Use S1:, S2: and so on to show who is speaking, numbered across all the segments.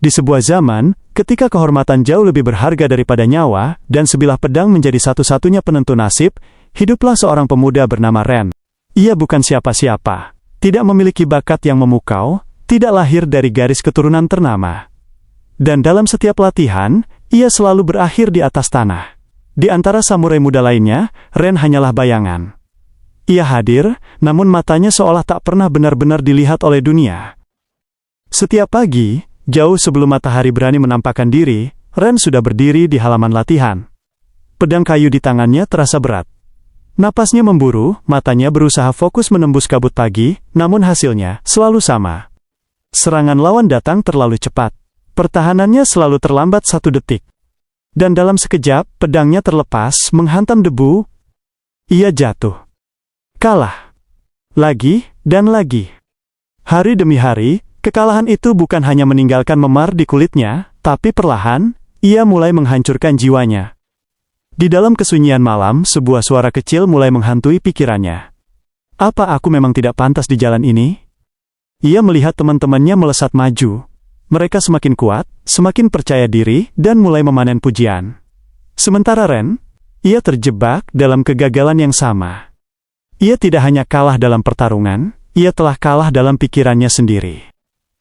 S1: Di sebuah zaman, ketika kehormatan jauh lebih berharga daripada nyawa, dan sebilah pedang menjadi satu-satunya penentu nasib, hiduplah seorang pemuda bernama Ren. Ia bukan siapa-siapa, tidak memiliki bakat yang memukau, tidak lahir dari garis keturunan ternama. Dan dalam setiap latihan, ia selalu berakhir di atas tanah. Di antara samurai muda lainnya, Ren hanyalah bayangan. Ia hadir, namun matanya seolah tak pernah benar-benar dilihat oleh dunia. Setiap pagi, jauh sebelum matahari berani menampakkan diri, Ren sudah berdiri di halaman latihan. Pedang kayu di tangannya terasa berat. Napasnya memburu, matanya berusaha fokus menembus kabut pagi, namun hasilnya selalu sama. Serangan lawan datang terlalu cepat. Pertahanannya selalu terlambat 1 detik. Dan dalam sekejap, pedangnya terlepas, menghantam debu. Ia jatuh. Kalah. Lagi, dan lagi. Hari demi hari, kekalahan itu bukan hanya meninggalkan memar di kulitnya, tapi perlahan, ia mulai menghancurkan jiwanya. Di dalam kesunyian malam, sebuah suara kecil mulai menghantui pikirannya. Apa aku memang tidak pantas di jalan ini? Ia melihat teman-temannya melesat maju. Mereka semakin kuat, semakin percaya diri, dan mulai memanen pujian. Sementara Ren, ia terjebak dalam kegagalan yang sama. Ia tidak hanya kalah dalam pertarungan, ia telah kalah dalam pikirannya sendiri.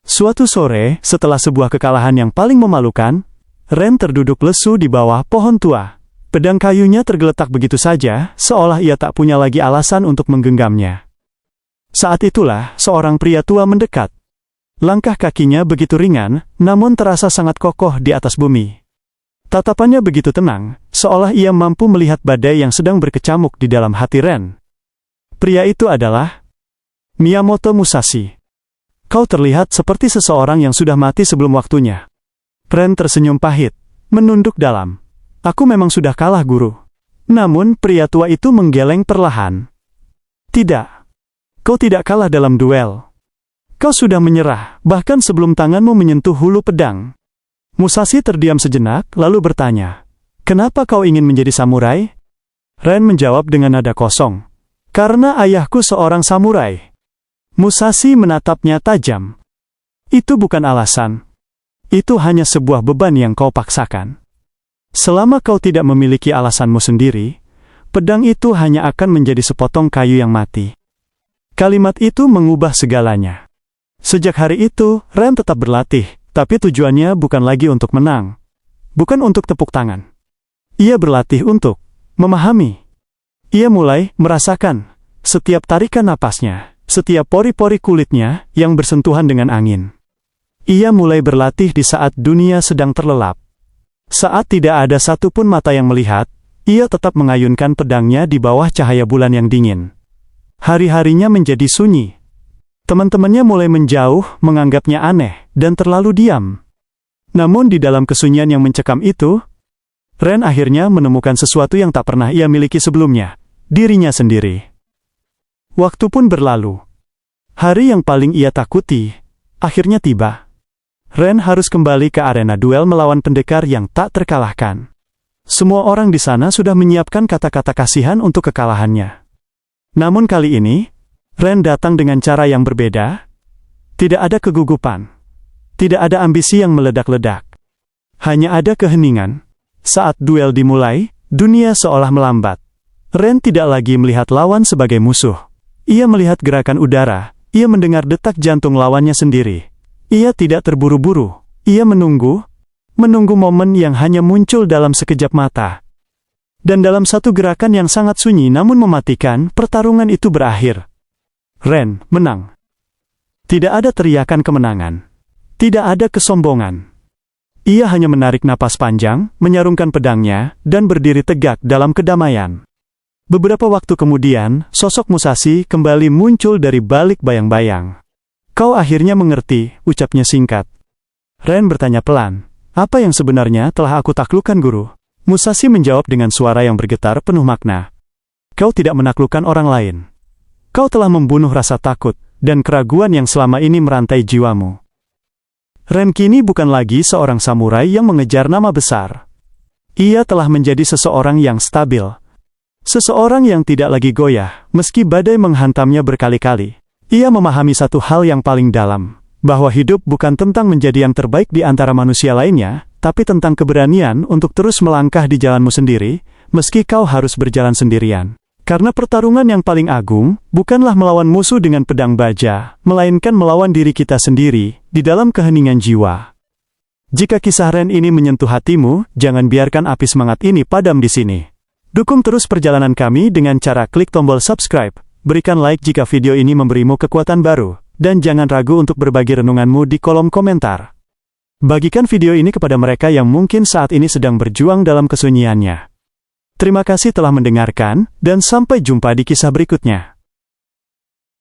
S1: Suatu sore, setelah sebuah kekalahan yang paling memalukan, Ren terduduk lesu di bawah pohon tua. Pedang kayunya tergeletak begitu saja, seolah ia tak punya lagi alasan untuk menggenggamnya. Saat itulah, seorang pria tua mendekat. Langkah kakinya begitu ringan, namun terasa sangat kokoh di atas bumi. Tatapannya begitu tenang, seolah ia mampu melihat badai yang sedang berkecamuk di dalam hati Ren. Pria itu adalah Miyamoto Musashi. Kau terlihat seperti seseorang yang sudah mati sebelum waktunya. Ren tersenyum pahit, menunduk dalam. Aku memang sudah kalah, guru. Namun, pria tua itu menggeleng perlahan. Tidak. Kau tidak kalah dalam duel. Kau sudah menyerah, bahkan sebelum tanganmu menyentuh hulu pedang. Musashi terdiam sejenak, lalu bertanya. Kenapa kau ingin menjadi samurai? Ren menjawab dengan nada kosong. Karena ayahku seorang samurai. Musashi menatapnya tajam. Itu bukan alasan. Itu hanya sebuah beban yang kau paksakan. Selama kau tidak memiliki alasanmu sendiri, pedang itu hanya akan menjadi sepotong kayu yang mati. Kalimat itu mengubah segalanya. Sejak hari itu, Ren tetap berlatih, tapi tujuannya bukan lagi untuk menang. Bukan untuk tepuk tangan. Ia berlatih untuk memahami. Ia mulai merasakan setiap tarikan napasnya, setiap pori-pori kulitnya yang bersentuhan dengan angin. Ia mulai berlatih di saat dunia sedang terlelap. Saat tidak ada satupun mata yang melihat, ia tetap mengayunkan pedangnya di bawah cahaya bulan yang dingin. Hari-harinya menjadi sunyi. Teman-temannya mulai menjauh, menganggapnya aneh, dan terlalu diam. Namun di dalam kesunyian yang mencekam itu, Ren akhirnya menemukan sesuatu yang tak pernah ia miliki sebelumnya, dirinya sendiri. Waktu pun berlalu. Hari yang paling ia takuti, akhirnya tiba. Ren harus kembali ke arena duel melawan pendekar yang tak terkalahkan. Semua orang di sana sudah menyiapkan kata-kata kasihan untuk kekalahannya. Namun kali ini, Ren datang dengan cara yang berbeda. Tidak ada kegugupan. Tidak ada ambisi yang meledak-ledak. Hanya ada keheningan. Saat duel dimulai, dunia seolah melambat. Ren tidak lagi melihat lawan sebagai musuh. Ia melihat gerakan udara, ia mendengar detak jantung lawannya sendiri. Ia tidak terburu-buru, ia menunggu momen yang hanya muncul dalam sekejap mata. Dan dalam satu gerakan yang sangat sunyi namun mematikan, pertarungan itu berakhir. Ren menang. Tidak ada teriakan kemenangan. Tidak ada kesombongan. Ia hanya menarik napas panjang, menyarungkan pedangnya, dan berdiri tegak dalam kedamaian. Beberapa waktu kemudian, sosok Musashi kembali muncul dari balik bayang-bayang. Kau akhirnya mengerti, ucapnya singkat. Ren bertanya pelan, apa yang sebenarnya telah aku taklukkan, guru? Musashi menjawab dengan suara yang bergetar penuh makna. Kau tidak menaklukkan orang lain. Kau telah membunuh rasa takut, dan keraguan yang selama ini merantai jiwamu. Ren kini bukan lagi seorang samurai yang mengejar nama besar. Ia telah menjadi seseorang yang stabil. Seseorang yang tidak lagi goyah, meski badai menghantamnya berkali-kali. Ia memahami satu hal yang paling dalam, Bahwa hidup bukan tentang menjadi yang terbaik di antara manusia lainnya, tapi tentang keberanian untuk terus melangkah di jalanmu sendiri, meski kau harus berjalan sendirian. Karena pertarungan yang paling agung, bukanlah melawan musuh dengan pedang baja, melainkan melawan diri kita sendiri, di dalam keheningan jiwa. Jika kisah Ren ini menyentuh hatimu, jangan biarkan api semangat ini padam di sini. Dukung terus perjalanan kami dengan cara klik tombol subscribe, berikan like jika video ini memberimu kekuatan baru, dan jangan ragu untuk berbagi renunganmu di kolom komentar. Bagikan video ini kepada mereka yang mungkin saat ini sedang berjuang dalam kesunyiannya. Terima kasih telah mendengarkan, dan sampai jumpa di kisah berikutnya.